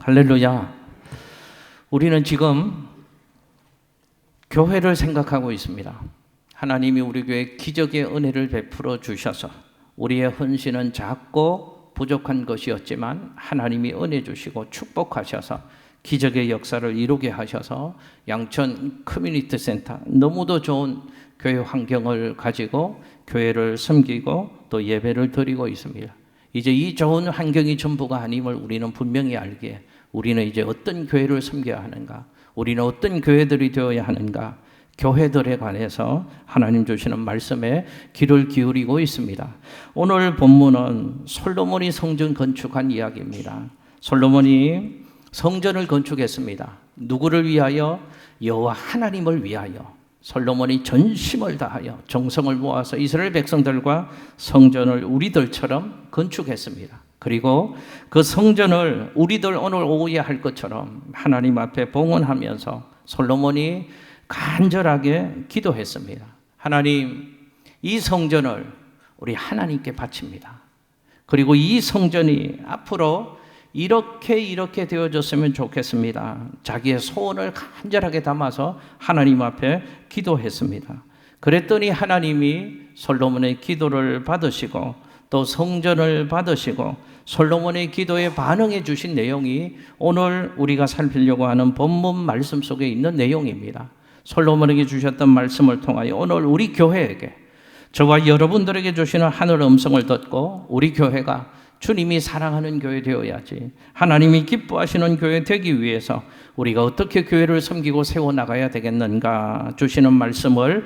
할렐루야. 우리는 지금 교회를 생각하고 있습니다. 하나님이 우리 교회에 기적의 은혜를 베풀어 주셔서 우리의 헌신은 작고 부족한 것이었지만 하나님이 은혜 주시고 축복하셔서 기적의 역사를 이루게 하셔서 양천 커뮤니티 센터 너무도 좋은 교회 환경을 가지고 교회를 섬기고 또 예배를 드리고 있습니다. 이제 이 좋은 환경이 전부가 아님을 우리는 분명히 알기에 우리는 이제 어떤 교회를 섬겨야 하는가, 우리는 어떤 교회들이 되어야 하는가, 교회들에 관해서 하나님 주시는 말씀에 귀를 기울이고 있습니다. 오늘 본문은 솔로몬이 성전 건축한 이야기입니다. 솔로몬이 성전을 건축했습니다. 누구를 위하여? 여호와 하나님을 위하여. 솔로몬이 전심을 다하여 정성을 모아서 이스라엘 백성들과 성전을 우리들처럼 건축했습니다. 그리고 그 성전을 우리들 오늘 오후에 할 것처럼 하나님 앞에 봉헌하면서 솔로몬이 간절하게 기도했습니다. 하나님, 이 성전을 우리 하나님께 바칩니다. 그리고 이 성전이 앞으로 이렇게 되어졌으면 좋겠습니다. 자기의 소원을 간절하게 담아서 하나님 앞에 기도했습니다. 그랬더니 하나님이 솔로몬의 기도를 받으시고 또 성전을 받으시고 솔로몬의 기도에 반응해 주신 내용이 오늘 우리가 살피려고 하는 본문 말씀 속에 있는 내용입니다. 솔로몬에게 주셨던 말씀을 통하여 오늘 우리 교회에게, 저와 여러분들에게 주시는 하늘 음성을 듣고 우리 교회가 주님이 사랑하는 교회 되어야지, 하나님이 기뻐하시는 교회 되기 위해서 우리가 어떻게 교회를 섬기고 세워나가야 되겠는가 주시는 말씀을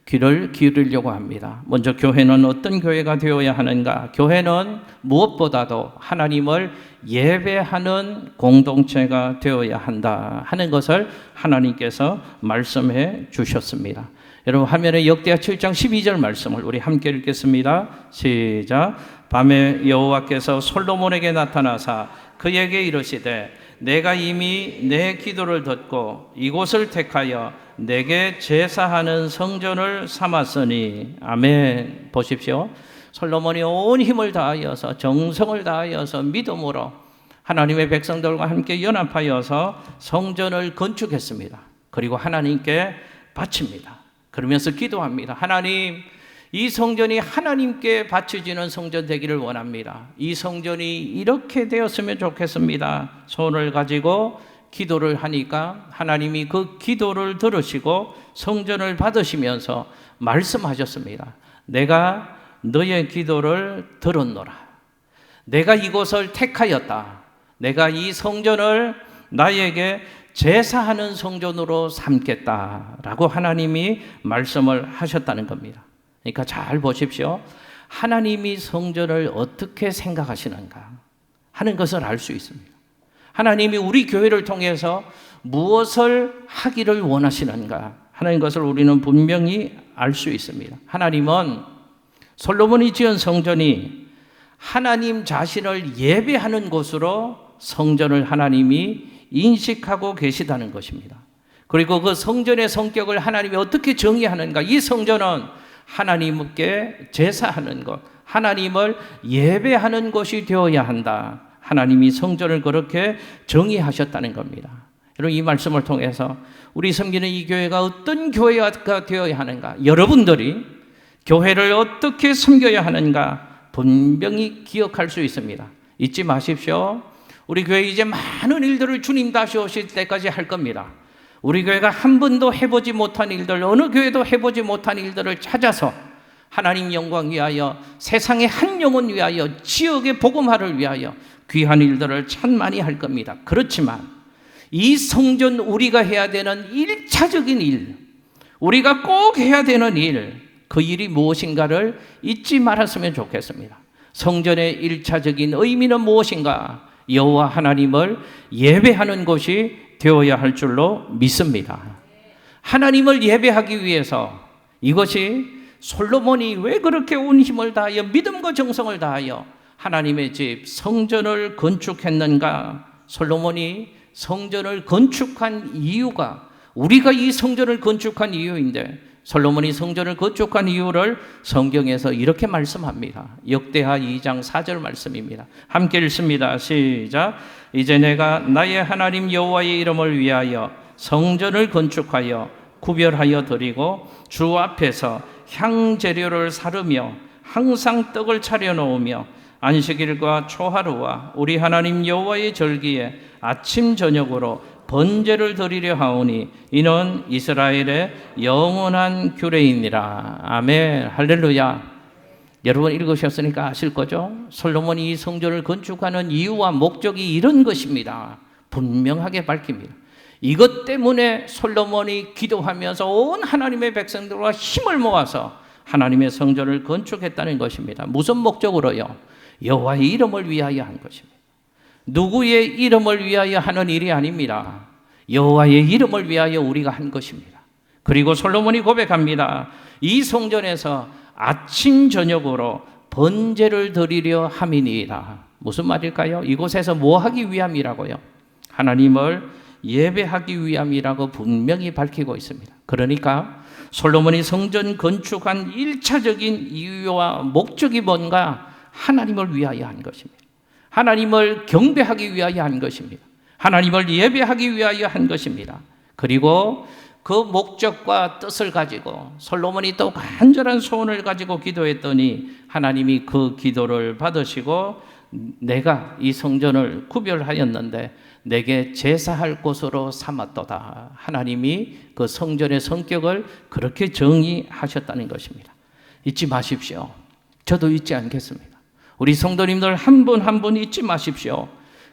귀를 기울이려고 합니다. 먼저 교회는 어떤 교회가 되어야 하는가? 교회는 무엇보다도 하나님을 예배하는 공동체가 되어야 한다 하는 것을 하나님께서 말씀해 주셨습니다. 여러분, 화면에 역대하 7장 12절 말씀을 우리 함께 읽겠습니다. 시작. 밤에 여호와께서 솔로몬에게 나타나사 그에게 이르시되 내가 이미 내 기도를 듣고 이곳을 택하여 내게 제사하는 성전을 삼았으니. 아멘. 보십시오. 솔로몬이 온 힘을 다하여서 정성을 다하여서 믿음으로 하나님의 백성들과 함께 연합하여서 성전을 건축했습니다. 그리고 하나님께 바칩니다. 그러면서 기도합니다. 하나님, 이 성전이 하나님께 바쳐지는 성전 되기를 원합니다. 이 성전이 이렇게 되었으면 좋겠습니다. 손을 가지고 기도를 하니까 하나님이 그 기도를 들으시고 성전을 받으시면서 말씀하셨습니다. 내가 너의 기도를 들었노라. 내가 이곳을 택하였다. 내가 이 성전을 나에게 제사하는 성전으로 삼겠다라고 하나님이 말씀을 하셨다는 겁니다. 그러니까 잘 보십시오. 하나님이 성전을 어떻게 생각하시는가 하는 것을 알 수 있습니다. 하나님이 우리 교회를 통해서 무엇을 하기를 원하시는가 하는 것을 우리는 분명히 알 수 있습니다. 하나님은 솔로몬이 지은 성전이 하나님 자신을 예배하는 곳으로 성전을 하나님이 인식하고 계시다는 것입니다. 그리고 그 성전의 성격을 하나님이 어떻게 정의하는가? 이 성전은 하나님께 제사하는 것, 하나님을 예배하는 곳이 되어야 한다. 하나님이 성전을 그렇게 정의하셨다는 겁니다. 여러분, 이 말씀을 통해서 우리 섬기는 이 교회가 어떤 교회가 되어야 하는가, 여러분들이 교회를 어떻게 섬겨야 하는가 분명히 기억할 수 있습니다. 잊지 마십시오. 우리 교회 이제 많은 일들을 주님 다시 오실 때까지 할 겁니다. 우리 교회가 한 번도 해보지 못한 일들, 어느 교회도 해보지 못한 일들을 찾아서 하나님 영광 위하여, 세상의 한 영혼 위하여, 지역의 복음화를 위하여 귀한 일들을 참 많이 할 겁니다. 그렇지만 이 성전, 우리가 해야 되는 1차적인 일, 우리가 꼭 해야 되는 일, 그 일이 무엇인가를 잊지 말았으면 좋겠습니다. 성전의 1차적인 의미는 무엇인가? 여호와 하나님을 예배하는 곳이 되어야 할 줄로 믿습니다. 하나님을 예배하기 위해서, 이것이 솔로몬이 왜 그렇게 온 힘을 다하여 믿음과 정성을 다하여 하나님의 집 성전을 건축했는가? 솔로몬이 성전을 건축한 이유가, 우리가 이 성전을 건축한 이유인데 솔로몬이 성전을 건축한 이유를 성경에서 이렇게 말씀합니다. 역대하 2장 4절 말씀입니다. 함께 읽습니다. 시작. 이제 내가 나의 하나님 여호와의 이름을 위하여 성전을 건축하여 구별하여 드리고 주 앞에서 향재료를 사르며 항상 떡을 차려 놓으며 안식일과 초하루와 우리 하나님 여호와의 절기에 아침 저녁으로 번제를 드리려 하오니 이는 이스라엘의 영원한 규례이니라. 아멘. 할렐루야. 여러분 읽으셨으니까 아실 거죠? 솔로몬이 이 성전을 건축하는 이유와 목적이 이런 것입니다. 분명하게 밝힙니다. 이것 때문에 솔로몬이 기도하면서 온 하나님의 백성들과 힘을 모아서 하나님의 성전을 건축했다는 것입니다. 무슨 목적으로요? 여호와의 이름을 위하여 한 것입니다. 누구의 이름을 위하여 하는 일이 아닙니다. 여호와의 이름을 위하여 우리가 한 것입니다. 그리고 솔로몬이 고백합니다. 이 성전에서 아침 저녁으로 번제를 드리려 함이니이다. 무슨 말일까요? 이곳에서 뭐 하기 위함이라고요? 하나님을 예배하기 위함이라고 분명히 밝히고 있습니다. 그러니까 솔로몬이 성전 건축한 1차적인 이유와 목적이 뭔가? 하나님을 위하여 한 것입니다. 하나님을 경배하기 위하여 한 것입니다. 하나님을 예배하기 위하여 한 것입니다. 그리고 그 목적과 뜻을 가지고 솔로몬이 또 간절한 소원을 가지고 기도했더니 하나님이 그 기도를 받으시고 내가 이 성전을 구별하였는데 내게 제사할 곳으로 삼았도다. 하나님이 그 성전의 성격을 그렇게 정의하셨다는 것입니다. 잊지 마십시오. 저도 잊지 않겠습니다. 우리 성도님들 한 분 한 분 잊지 마십시오.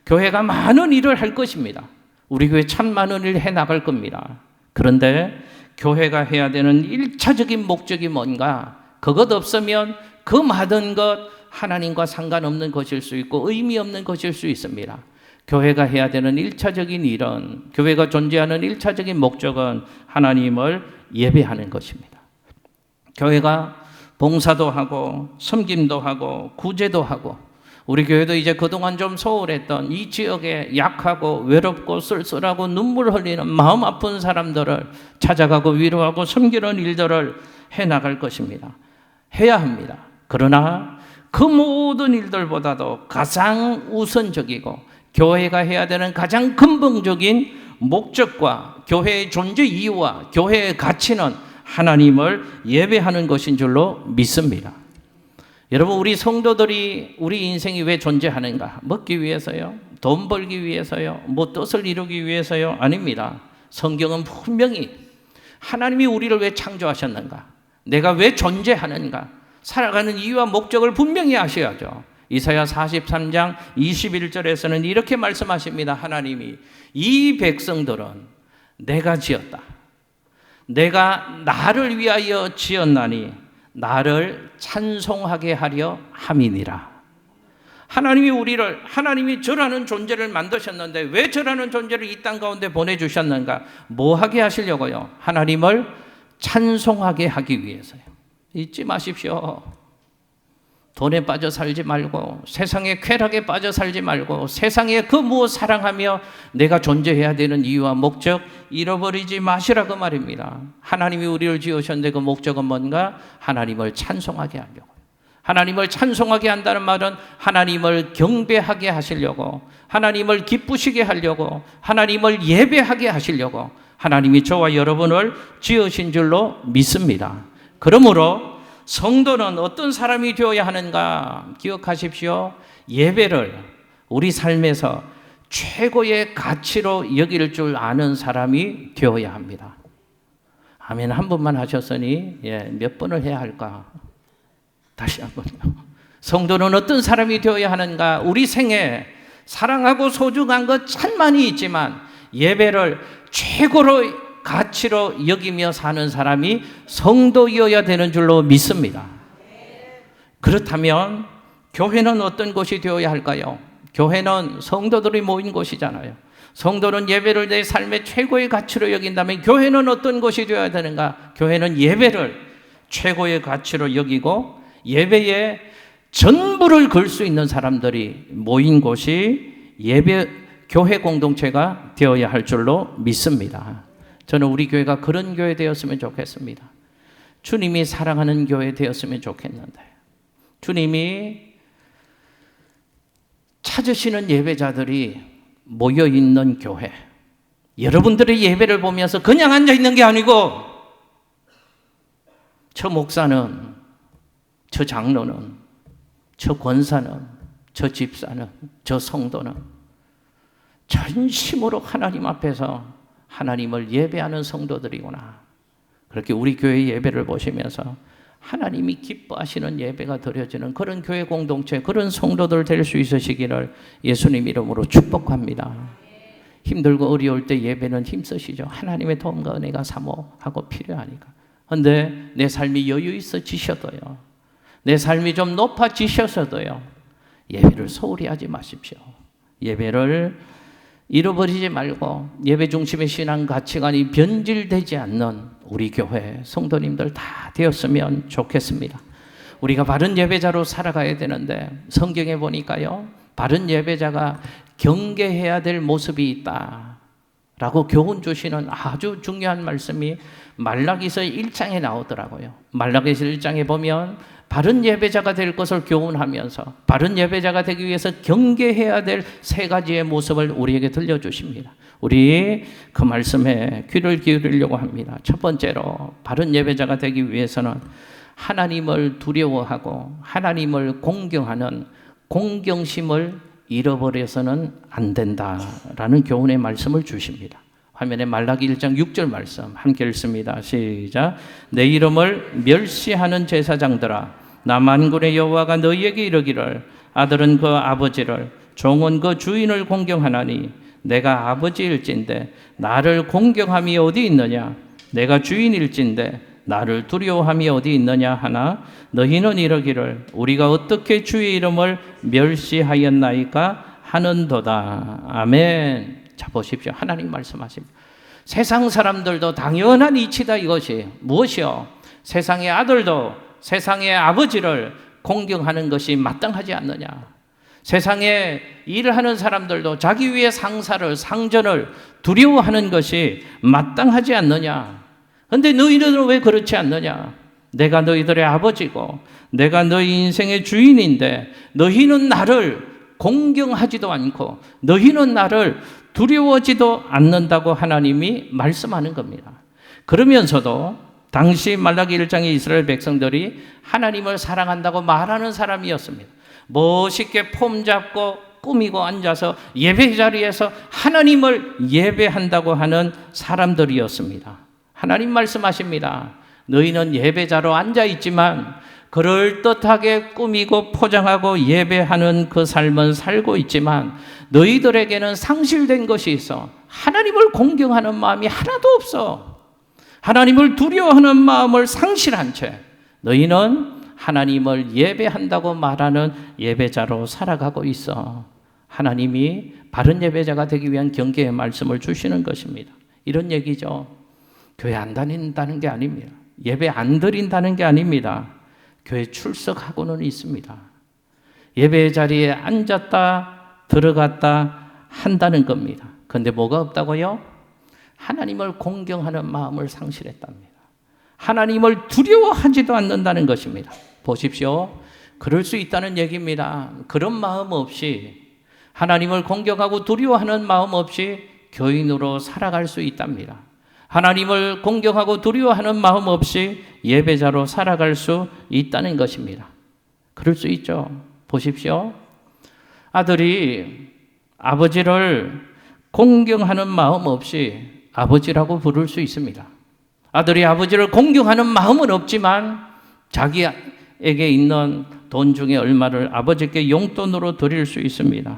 교회가 많은 일을 할 것입니다. 우리 교회 참 많은 일을 해나갈 겁니다. 그런데 교회가 해야 되는 1차적인 목적이 뭔가? 그것 없으면 그 많은 것 하나님과 상관없는 것일 수 있고 의미 없는 것일 수 있습니다. 교회가 해야 되는 1차적인 일은, 교회가 존재하는 1차적인 목적은 하나님을 예배하는 것입니다. 교회가 봉사도 하고 섬김도 하고 구제도 하고, 우리 교회도 이제 그동안 좀 소홀했던 이 지역에 약하고 외롭고 쓸쓸하고 눈물 흘리는 마음 아픈 사람들을 찾아가고 위로하고 섬기는 일들을 해나갈 것입니다. 해야 합니다. 그러나 그 모든 일들보다도 가장 우선적이고 교회가 해야 되는 가장 근본적인 목적과 교회의 존재 이유와 교회의 가치는 하나님을 예배하는 것인 줄로 믿습니다. 여러분, 우리 성도들이 우리 인생이 왜 존재하는가? 먹기 위해서요? 돈 벌기 위해서요? 뭐 뜻을 이루기 위해서요? 아닙니다. 성경은 분명히 하나님이 우리를 왜 창조하셨는가? 내가 왜 존재하는가? 살아가는 이유와 목적을 분명히 아셔야죠. 이사야 43장 21절에서는 이렇게 말씀하십니다. 하나님이 이 백성들은 내가 지었다. 내가 나를 위하여 지었나니 나를 찬송하게 하려 함이니라. 하나님이 저라는 존재를 만드셨는데 왜 저라는 존재를 이 땅 가운데 보내주셨는가? 뭐 하게 하시려고요? 하나님을 찬송하게 하기 위해서요. 잊지 마십시오. 돈에 빠져 살지 말고, 세상의 쾌락에 빠져 살지 말고, 세상의 그 무엇 사랑하며 내가 존재해야 되는 이유와 목적 잃어버리지 마시라고 말입니다. 하나님이 우리를 지으셨는데 그 목적은 뭔가? 하나님을 찬송하게 하려고. 하나님을 찬송하게 한다는 말은 하나님을 경배하게 하시려고, 하나님을 기쁘시게 하려고, 하나님을 예배하게 하시려고 하나님이 저와 여러분을 지으신 줄로 믿습니다. 그러므로 성도는 어떤 사람이 되어야 하는가? 기억하십시오. 예배를 우리 삶에서 최고의 가치로 여길 줄 아는 사람이 되어야 합니다. 아멘. 한 번만 하셨으니 몇 번을 해야 할까? 다시 한 번요. 성도는 어떤 사람이 되어야 하는가? 우리 생에 사랑하고 소중한 것 참 많이 있지만 예배를 최고로 가치로 여기며 사는 사람이 성도이어야 되는 줄로 믿습니다. 그렇다면 교회는 어떤 곳이 되어야 할까요? 교회는 성도들이 모인 곳이잖아요. 성도는 예배를 내 삶의 최고의 가치로 여긴다면 교회는 어떤 곳이 되어야 되는가? 교회는 예배를 최고의 가치로 여기고 예배에 전부를 걸 수 있는 사람들이 모인 곳이 교회 공동체가 되어야 할 줄로 믿습니다. 저는 우리 교회가 그런 교회 되었으면 좋겠습니다. 주님이 사랑하는 교회 되었으면 좋겠는데, 주님이 찾으시는 예배자들이 모여있는 교회, 여러분들의 예배를 보면서 그냥 앉아있는 게 아니고 저 목사는, 저 장로는, 저 권사는, 저 집사는, 저 성도는 전심으로 하나님 앞에서 하나님을 예배하는 성도들이구나. 그렇게 우리 교회 예배를 보시면서 하나님이 기뻐하시는 예배가 드려지는 그런 교회 공동체, 그런 성도들 될 수 있으시기를 예수님 이름으로 축복합니다. 힘들고 어려울 때 예배는 힘쓰시죠. 하나님의 도움과 은혜가 사모하고 필요하니까. 그런데 내 삶이 여유 있어지셔도요, 내 삶이 좀 높아지셔서도요, 예배를 소홀히 하지 마십시오. 예배를 잃어버리지 말고 예배 중심의 신앙 가치관이 변질되지 않는 우리 교회 성도님들 다 되었으면 좋겠습니다. 우리가 바른 예배자로 살아가야 되는데, 성경에 보니까요, 바른 예배자가 경계해야 될 모습이 있다 라고 교훈 주시는 아주 중요한 말씀이 말라기서 1장에 나오더라고요. 말라기서 1장에 보면 바른 예배자가 될 것을 교훈하면서 바른 예배자가 되기 위해서 경계해야 될 세 가지의 모습을 우리에게 들려주십니다. 우리 그 말씀에 귀를 기울이려고 합니다. 첫 번째로, 바른 예배자가 되기 위해서는 하나님을 두려워하고 하나님을 공경하는 공경심을 잃어버려서는 안 된다라는 교훈의 말씀을 주십니다. 화면에 말라기 1장 6절 말씀 함께 읽습니다. 시작. 내 이름을 멸시하는 제사장들아, 나 만군의 여호와가 너희에게 이르기를, 아들은 그 아버지를, 종은 그 주인을 공경하나니 내가 아버지일진데 나를 공경함이 어디 있느냐? 내가 주인일진데 나를 두려워함이 어디 있느냐 하나, 너희는 이르기를 우리가 어떻게 주의 이름을 멸시하였나이까 하는도다. 아멘. 자, 보십시오. 하나님 말씀하십니다. 세상 사람들도 당연한 이치다. 이것이 무엇이요? 세상의 아들도 세상의 아버지를 공경하는 것이 마땅하지 않느냐. 세상에 일을 하는 사람들도 자기 위의 상사를, 상전을 두려워하는 것이 마땅하지 않느냐. 그런데 너희들은 왜 그렇지 않느냐? 내가 너희들의 아버지고 내가 너희 인생의 주인인데 너희는 나를 공경하지도 않고 너희는 나를 두려워지도 않는다고 하나님이 말씀하는 겁니다. 그러면서도 당시 말라기 1장의 이스라엘 백성들이 하나님을 사랑한다고 말하는 사람이었습니다. 멋있게 폼 잡고 꾸미고 앉아서 예배 자리에서 하나님을 예배한다고 하는 사람들이었습니다. 하나님 말씀하십니다. 너희는 예배자로 앉아있지만 그럴듯하게 꾸미고 포장하고 예배하는 그 삶은 살고 있지만 너희들에게는 상실된 것이 있어. 하나님을 공경하는 마음이 하나도 없어. 하나님을 두려워하는 마음을 상실한 채 너희는 하나님을 예배한다고 말하는 예배자로 살아가고 있어. 하나님이 바른 예배자가 되기 위한 경계의 말씀을 주시는 것입니다. 이런 얘기죠. 교회 안 다닌다는 게 아닙니다. 예배 안 드린다는 게 아닙니다. 교회 출석하고는 있습니다. 예배 자리에 앉았다 들어갔다 한다는 겁니다. 그런데 뭐가 없다고요? 하나님을 공경하는 마음을 상실했답니다. 하나님을 두려워하지도 않는다는 것입니다. 보십시오. 그럴 수 있다는 얘기입니다. 그런 마음 없이, 하나님을 공경하고 두려워하는 마음 없이 교인으로 살아갈 수 있답니다. 하나님을 공경하고 두려워하는 마음 없이 예배자로 살아갈 수 있다는 것입니다. 그럴 수 있죠. 보십시오. 아들이 아버지를 공경하는 마음 없이 아버지라고 부를 수 있습니다. 아들이 아버지를 공경하는 마음은 없지만 자기에게 있는 돈 중에 얼마를 아버지께 용돈으로 드릴 수 있습니다.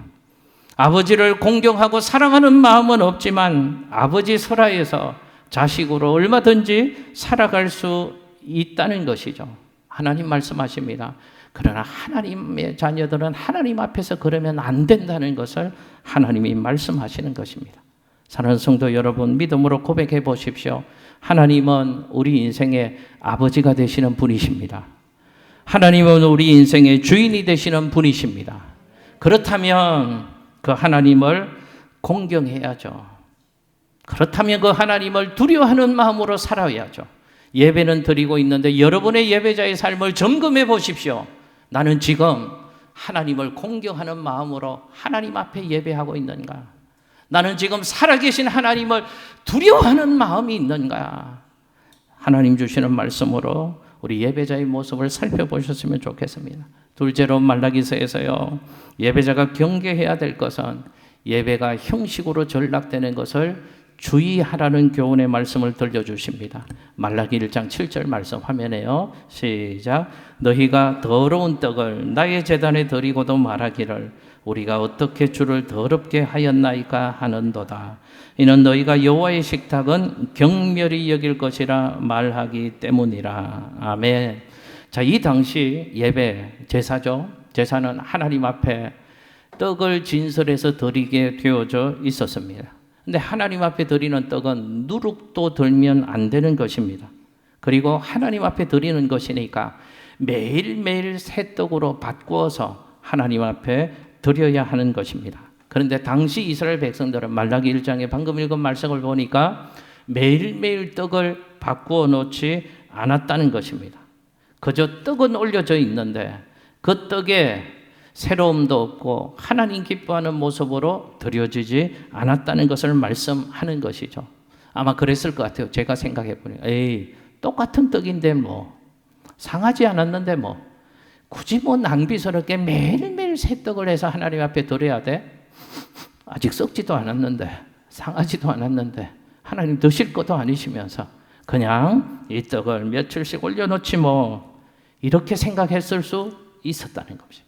아버지를 공경하고 사랑하는 마음은 없지만 아버지 설하에서 자식으로 얼마든지 살아갈 수 있다는 것이죠. 하나님 말씀하십니다. 그러나 하나님의 자녀들은 하나님 앞에서 그러면 안 된다는 것을 하나님이 말씀하시는 것입니다. 사랑하는 성도 여러분, 믿음으로 고백해 보십시오. 하나님은 우리 인생의 아버지가 되시는 분이십니다. 하나님은 우리 인생의 주인이 되시는 분이십니다. 그렇다면 그 하나님을 공경해야죠. 그렇다면 그 하나님을 두려워하는 마음으로 살아야죠. 예배는 드리고 있는데 여러분의 예배자의 삶을 점검해 보십시오. 나는 지금 하나님을 공경하는 마음으로 하나님 앞에 예배하고 있는가? 나는 지금 살아계신 하나님을 두려워하는 마음이 있는가? 하나님 주시는 말씀으로 우리 예배자의 모습을 살펴보셨으면 좋겠습니다. 둘째로 말라기서에서요, 예배자가 경계해야 될 것은 예배가 형식으로 전락되는 것을 주의하라는 교훈의 말씀을 들려주십니다. 말라기 1장 7절 말씀 화면에요. 시작. 너희가 더러운 떡을 나의 제단에 드리고도 말하기를 우리가 어떻게 주를 더럽게 하였나이까 하는도다. 이는 너희가 여호와의 식탁은 경멸히 여길 것이라 말하기 때문이라. 아멘. 자, 이 당시 예배, 제사죠. 제사는 하나님 앞에 떡을 진설해서 드리게 되어져 있었습니다. 근데 하나님 앞에 드리는 떡은 누룩도 들면 안 되는 것입니다. 그리고 하나님 앞에 드리는 것이니까 매일매일 새 떡으로 바꾸어서 하나님 앞에 드려야 하는 것입니다. 그런데 당시 이스라엘 백성들은 말라기 1장에 방금 읽은 말씀을 보니까 매일매일 떡을 바꾸어 놓지 않았다는 것입니다. 그저 떡은 올려져 있는데 그 떡에 새로움도 없고 하나님 기뻐하는 모습으로 드려지지 않았다는 것을 말씀하는 것이죠. 아마 그랬을 것 같아요. 제가 생각해 보니, 에이, 똑같은 떡인데 뭐 상하지 않았는데 뭐 굳이 뭐 낭비스럽게 매일매일 새 떡을 해서 하나님 앞에 드려야 돼? 아직 썩지도 않았는데, 상하지도 않았는데, 하나님 드실 것도 아니시면서 그냥 이 떡을 며칠씩 올려놓지 뭐, 이렇게 생각했을 수 있었다는 겁니다.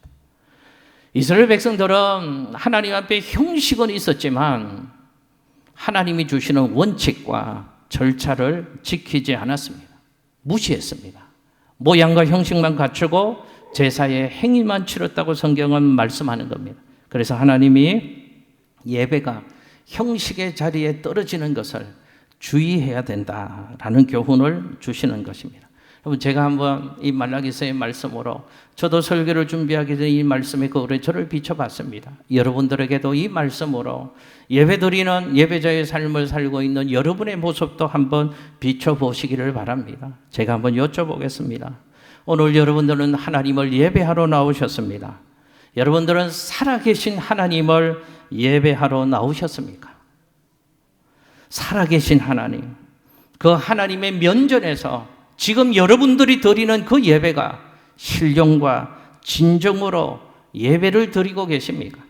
이스라엘 백성들은 하나님 앞에 형식은 있었지만 하나님이 주시는 원칙과 절차를 지키지 않았습니다. 무시했습니다. 모양과 형식만 갖추고 제사의 행위만 치렀다고 성경은 말씀하는 겁니다. 그래서 하나님이 예배가 형식의 자리에 떨어지는 것을 주의해야 된다라는 교훈을 주시는 것입니다. 여러분, 제가 한번 이 말라기서의 말씀으로 저도 설교를 준비하기 전에 이 말씀의 거울에 저를 비춰봤습니다. 여러분들에게도 이 말씀으로 예배드리는 예배자의 삶을 살고 있는 여러분의 모습도 한번 비춰보시기를 바랍니다. 제가 한번 여쭤보겠습니다. 오늘 여러분들은 하나님을 예배하러 나오셨습니다. 여러분들은 살아계신 하나님을 예배하러 나오셨습니까? 살아계신 하나님, 그 하나님의 면전에서 지금 여러분들이 드리는 그 예배가 신령과 진정으로 예배를 드리고 계십니까?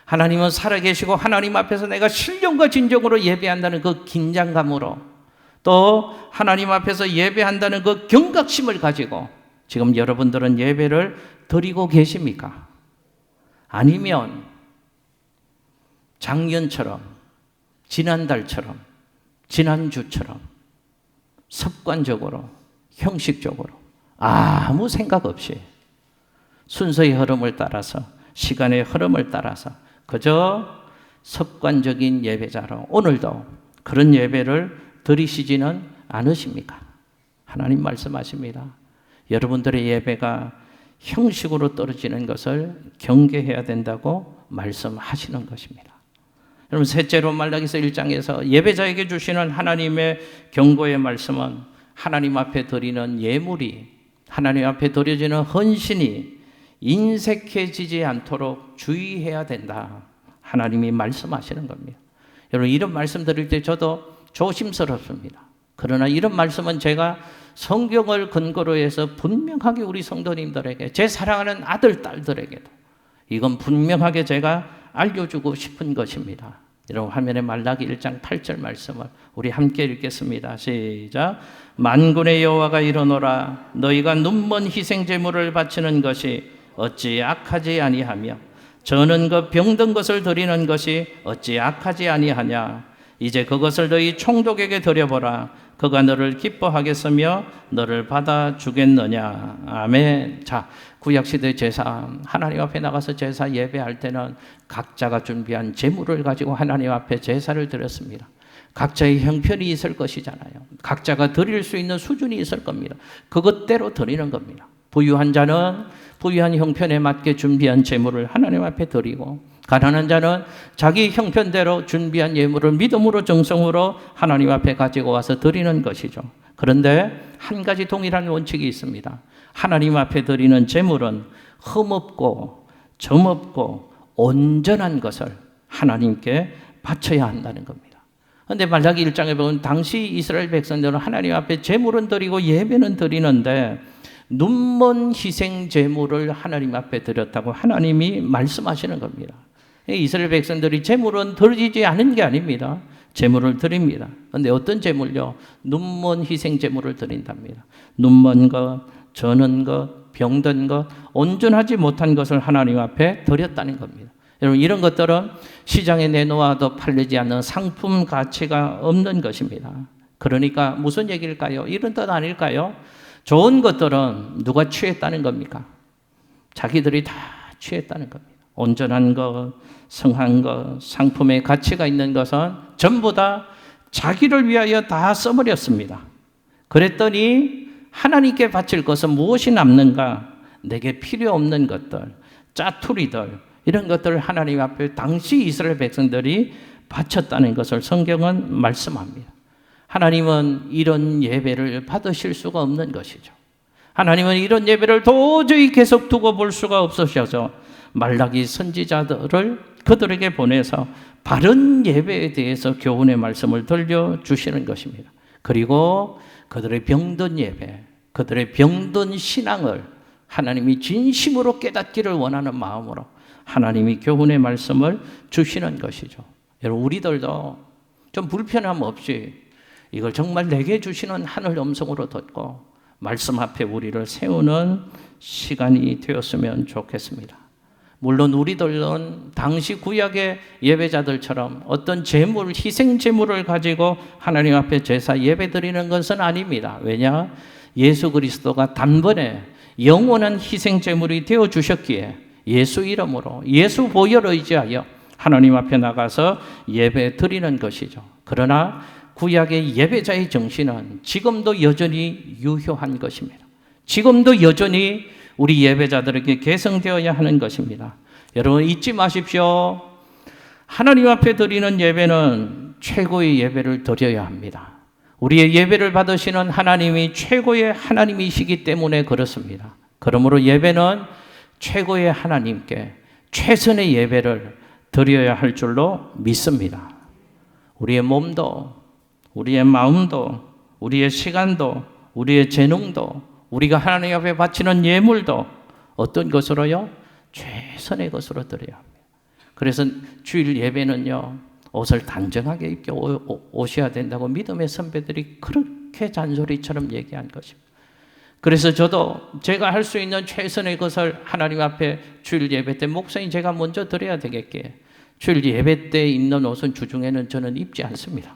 하나님은 살아계시고 하나님 앞에서 내가 신령과 진정으로 예배한다는 그 긴장감으로, 또 하나님 앞에서 예배한다는 그 경각심을 가지고 지금 여러분들은 예배를 드리고 계십니까? 아니면 작년처럼, 지난달처럼, 지난주처럼 습관적으로, 형식적으로 아무 생각 없이 순서의 흐름을 따라서, 시간의 흐름을 따라서 그저 습관적인 예배자로 오늘도 그런 예배를 드리시지는 않으십니까? 하나님 말씀하십니다. 여러분들의 예배가 형식으로 떨어지는 것을 경계해야 된다고 말씀하시는 것입니다. 여러분, 셋째로 말라기서 1장에서 예배자에게 주시는 하나님의 경고의 말씀은 하나님 앞에 드리는 예물이, 하나님 앞에 드려지는 헌신이 인색해지지 않도록 주의해야 된다. 하나님이 말씀하시는 겁니다. 여러분, 이런 말씀 드릴 때 저도 조심스럽습니다. 그러나 이런 말씀은 제가 성경을 근거로 해서 분명하게 우리 성도님들에게, 제 사랑하는 아들, 딸들에게도 이건 분명하게 제가 알려주고 싶은 것입니다. 여러분, 화면에 말라기 1장 8절 말씀을 우리 함께 읽겠습니다. 시작. 만군의 여호와가 이르노라. 너희가 눈먼 희생 제물을 바치는 것이 어찌 악하지 아니하며 저는 그 병든 것을 드리는 것이 어찌 악하지 아니하냐. 이제 그것을 너희 총독에게 드려보라. 그가 너를 기뻐하겠으며 너를 받아주겠느냐. 아멘. 자, 구약시대 제사, 하나님 앞에 나가서 제사 예배할 때는 각자가 준비한 제물을 가지고 하나님 앞에 제사를 드렸습니다. 각자의 형편이 있을 것이잖아요. 각자가 드릴 수 있는 수준이 있을 겁니다. 그것대로 드리는 겁니다. 부유한 자는 부유한 형편에 맞게 준비한 제물을 하나님 앞에 드리고, 가난한 자는 자기 형편대로 준비한 예물을 믿음으로 정성으로 하나님 앞에 가지고 와서 드리는 것이죠. 그런데 한 가지 동일한 원칙이 있습니다. 하나님 앞에 드리는 제물은 흠없고 점없고 온전한 것을 하나님께 바쳐야 한다는 겁니다. 그런데 말라기 1장에 보면 당시 이스라엘 백성들은 하나님 앞에 제물은 드리고 예배는 드리는데 눈먼 희생 제물을 하나님 앞에 드렸다고 하나님이 말씀하시는 겁니다. 이스라엘 백성들이 제물은 드리지 않은 게 아닙니다. 제물을 드립니다. 그런데 어떤 제물요? 눈먼 희생 제물을 드린답니다. 눈먼 것, 저는 것, 병든 것, 온전하지 못한 것을 하나님 앞에 드렸다는 겁니다. 여러분, 이런 것들은 시장에 내놓아도 팔리지 않는 상품 가치가 없는 것입니다. 그러니까 무슨 얘기일까요? 이런 뜻 아닐까요? 좋은 것들은 누가 취했다는 겁니까? 자기들이 다 취했다는 겁니다. 온전한 것, 성한 것, 상품의 가치가 있는 것은 전부 다 자기를 위하여 다 써버렸습니다. 그랬더니 하나님께 바칠 것은 무엇이 남는가? 내게 필요 없는 것들, 짜투리들, 이런 것들을 하나님 앞에 당시 이스라엘 백성들이 바쳤다는 것을 성경은 말씀합니다. 하나님은 이런 예배를 받으실 수가 없는 것이죠. 하나님은 이런 예배를 도저히 계속 두고 볼 수가 없으셔서 말라기 선지자들을 그들에게 보내서 바른 예배에 대해서 교훈의 말씀을 들려주시는 것입니다. 그리고 그들의 병든 예배, 그들의 병든 신앙을 하나님이 진심으로 깨닫기를 원하는 마음으로 하나님이 교훈의 말씀을 주시는 것이죠. 여러분, 우리들도 좀 불편함 없이 이걸 정말 내게 주시는 하늘 음성으로 듣고 말씀 앞에 우리를 세우는 시간이 되었으면 좋겠습니다. 물론 우리들은 당시 구약의 예배자들처럼 어떤 제물, 희생 제물을 가지고 하나님 앞에 제사 예배 드리는 것은 아닙니다. 왜냐? 예수 그리스도가 단번에 영원한 희생 제물이 되어 주셨기에 예수 이름으로, 예수 보혈을 의지하여 하나님 앞에 나가서 예배 드리는 것이죠. 그러나 구약의 예배자의 정신은 지금도 여전히 유효한 것입니다. 지금도 여전히 우리 예배자들에게 계승되어야 하는 것입니다. 여러분, 잊지 마십시오. 하나님 앞에 드리는 예배는 최고의 예배를 드려야 합니다. 우리의 예배를 받으시는 하나님이 최고의 하나님이시기 때문에 그렇습니다. 그러므로 예배는 최고의 하나님께 최선의 예배를 드려야 할 줄로 믿습니다. 우리의 몸도, 우리의 마음도, 우리의 시간도, 우리의 재능도, 우리가 하나님 앞에 바치는 예물도 어떤 것으로요? 최선의 것으로 드려야 합니다. 그래서 주일 예배는요, 옷을 단정하게 입고 오셔야 된다고 믿음의 선배들이 그렇게 잔소리처럼 얘기한 것입니다. 그래서 저도 제가 할 수 있는 최선의 것을 하나님 앞에 주일 예배 때 목사님 제가 먼저 드려야 되겠기에 주일 예배 때 입는 옷은 주중에는 저는 입지 않습니다.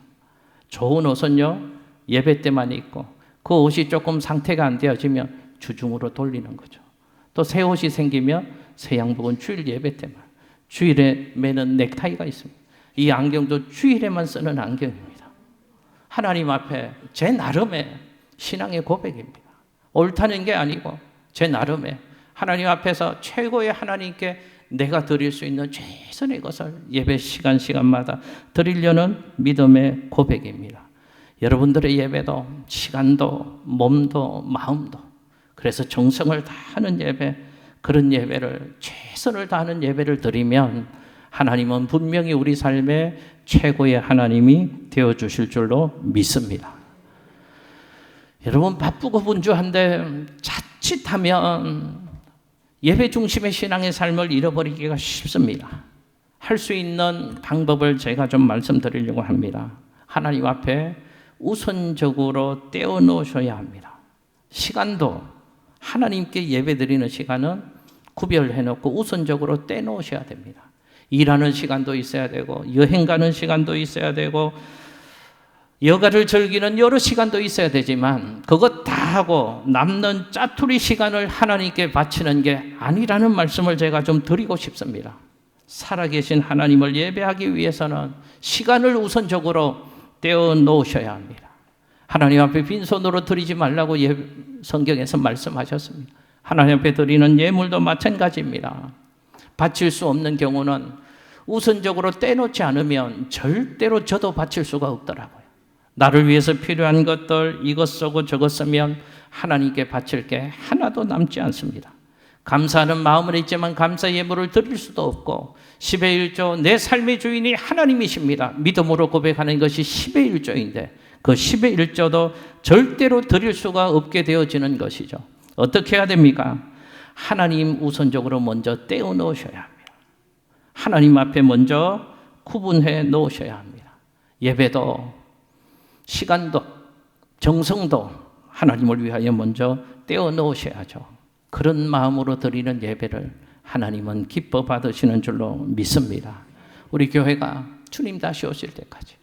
좋은 옷은요, 예배 때만 입고 그 옷이 조금 상태가 안 되어지면 주중으로 돌리는 거죠. 또 새 옷이 생기면 새 양복은 주일 예배 때만. 주일에 매는 넥타이가 있습니다. 이 안경도 주일에만 쓰는 안경입니다. 하나님 앞에 제 나름의 신앙의 고백입니다. 옳다는 게 아니고 제 나름의 하나님 앞에서 최고의 하나님께 내가 드릴 수 있는 최선의 것을 예배 시간마다 드리려는 믿음의 고백입니다. 여러분들의 예배도 시간도 몸도 마음도 그래서 정성을 다하는 예배, 그런 예배를 최선을 다하는 예배를 드리면 하나님은 분명히 우리 삶의 최고의 하나님이 되어주실 줄로 믿습니다. 여러분, 바쁘고 분주한데 자칫하면 예배 중심의 신앙의 삶을 잃어버리기가 쉽습니다. 할 수 있는 방법을 제가 좀 말씀드리려고 합니다. 하나님 앞에 우선적으로 떼어놓으셔야 합니다. 시간도 하나님께 예배드리는 시간은 구별해놓고 우선적으로 떼놓으셔야 됩니다. 일하는 시간도 있어야 되고 여행 가는 시간도 있어야 되고 여가를 즐기는 여러 시간도 있어야 되지만 그것 다 하고 남는 짜투리 시간을 하나님께 바치는 게 아니라는 말씀을 제가 좀 드리고 싶습니다. 살아계신 하나님을 예배하기 위해서는 시간을 우선적으로 떼어 놓으셔야 합니다. 하나님 앞에 빈손으로 드리지 말라고 성경에서 말씀하셨습니다. 하나님 앞에 드리는 예물도 마찬가지입니다. 바칠 수 없는 경우는 우선적으로 떼놓지 않으면 절대로 저도 바칠 수가 없더라고요. 나를 위해서 필요한 것들 이것 쏘고 저것 쓰면 하나님께 바칠 게 하나도 남지 않습니다. 감사하는 마음은 있지만 감사 예물을 드릴 수도 없고 10의 1조 내 삶의 주인이 하나님이십니다. 믿음으로 고백하는 것이 10의 1조인데 그 10의 1조도 절대로 드릴 수가 없게 되어지는 것이죠. 어떻게 해야 됩니까? 하나님 우선적으로 먼저 떼어 놓으셔야 합니다. 하나님 앞에 먼저 구분해 놓으셔야 합니다. 예배도 시간도 정성도 하나님을 위하여 먼저 떼어 놓으셔야죠. 그런 마음으로 드리는 예배를 하나님은 기뻐 받으시는 줄로 믿습니다. 우리 교회가 주님 다시 오실 때까지,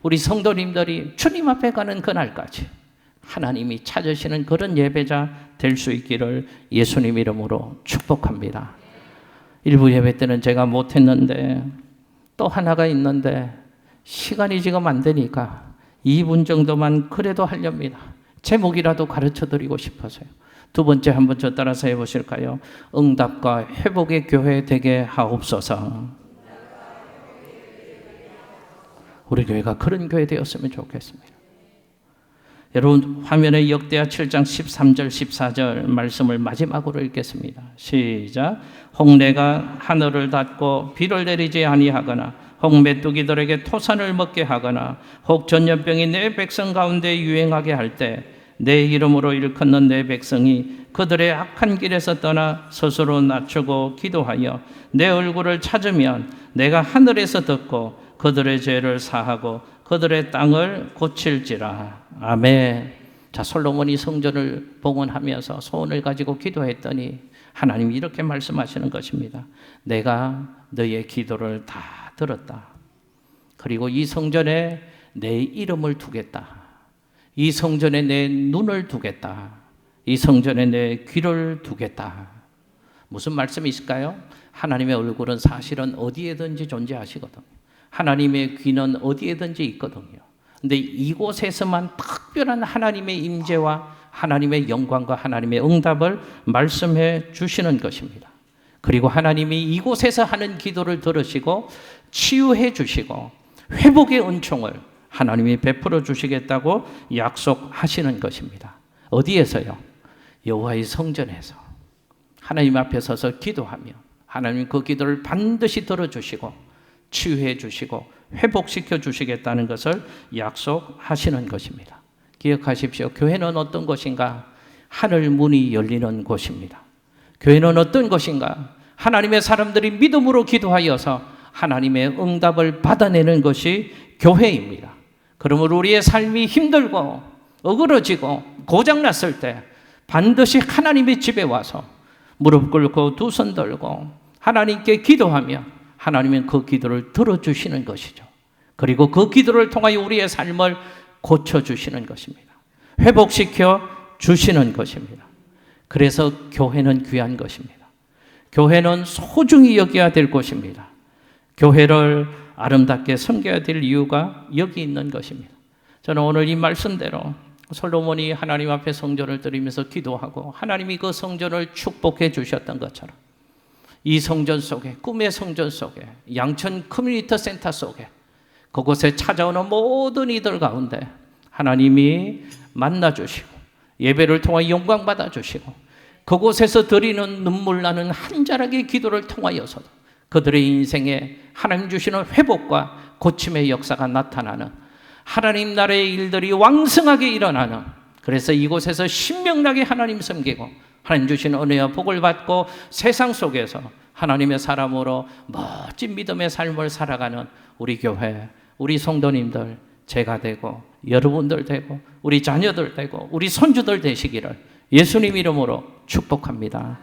우리 성도님들이 주님 앞에 가는 그날까지 하나님이 찾으시는 그런 예배자 될 수 있기를 예수님 이름으로 축복합니다. 일부 예배 때는 제가 못했는데 또 하나가 있는데 시간이 지금 안 되니까 2분 정도만 그래도 하렵니다. 제목이라도 가르쳐 드리고 싶어서요. 두 번째 한번 저 따라서 해보실까요? 응답과 회복의 교회 되게 하옵소서. 우리 교회가 그런 교회 되었으면 좋겠습니다. 여러분 화면에 역대하 7장 13절 14절 말씀을 마지막으로 읽겠습니다. 시작. 혹 내가 하늘을 닫고 비를 내리지 아니하거나 혹 메뚜기들에게 토산을 먹게 하거나 혹 전염병이 내 백성 가운데 유행하게 할 때 내 이름으로 일컫는 내 백성이 그들의 악한 길에서 떠나 스스로 낮추고 기도하여 내 얼굴을 찾으면 내가 하늘에서 듣고 그들의 죄를 사하고 그들의 땅을 고칠지라. 아멘. 자, 솔로몬이 성전을 봉헌하면서 소원을 가지고 기도했더니 하나님이 이렇게 말씀하시는 것입니다. 내가 너의 기도를 다 들었다. 그리고 이 성전에 내 이름을 두겠다. 이 성전에 내 눈을 두겠다. 이 성전에 내 귀를 두겠다. 무슨 말씀이 있을까요? 하나님의 얼굴은 사실은 어디에든지 존재하시거든요. 하나님의 귀는 어디에든지 있거든요. 근데 이곳에서만 특별한 하나님의 임재와 하나님의 영광과 하나님의 응답을 말씀해 주시는 것입니다. 그리고 하나님이 이곳에서 하는 기도를 들으시고 치유해 주시고 회복의 은총을 하나님이 베풀어 주시겠다고 약속하시는 것입니다. 어디에서요? 여호와의 성전에서 하나님 앞에 서서 기도하며 하나님 그 기도를 반드시 들어주시고 치유해 주시고 회복시켜 주시겠다는 것을 약속하시는 것입니다. 기억하십시오. 교회는 어떤 곳인가? 하늘 문이 열리는 곳입니다. 교회는 어떤 곳인가? 하나님의 사람들이 믿음으로 기도하여서 하나님의 응답을 받아내는 것이 교회입니다. 그러므로 우리의 삶이 힘들고 어그러지고 고장났을 때 반드시 하나님의 집에 와서 무릎 꿇고 두 손 들고 하나님께 기도하며 하나님은 그 기도를 들어주시는 것이죠. 그리고 그 기도를 통하여 우리의 삶을 고쳐주시는 것입니다. 회복시켜 주시는 것입니다. 그래서 교회는 귀한 것입니다. 교회는 소중히 여겨야 될 것입니다. 교회를 아름답게 섬겨야 될 이유가 여기 있는 것입니다. 저는 오늘 이 말씀대로 솔로몬이 하나님 앞에 성전을 드리면서 기도하고 하나님이 그 성전을 축복해 주셨던 것처럼 이 성전 속에, 꿈의 성전 속에, 양천 커뮤니티 센터 속에 그곳에 찾아오는 모든 이들 가운데 하나님이 만나주시고 예배를 통하여 영광 받아주시고 그곳에서 드리는 눈물 나는 한 자락의 기도를 통하여서도 그들의 인생에 하나님 주시는 회복과 고침의 역사가 나타나는 하나님 나라의 일들이 왕성하게 일어나는, 그래서 이곳에서 신명나게 하나님 섬기고 하나님 주시는 은혜와 복을 받고 세상 속에서 하나님의 사람으로 멋진 믿음의 삶을 살아가는 우리 교회, 우리 성도님들 제가 되고 여러분들 되고 우리 자녀들 되고 우리 손주들 되시기를 예수님 이름으로 축복합니다.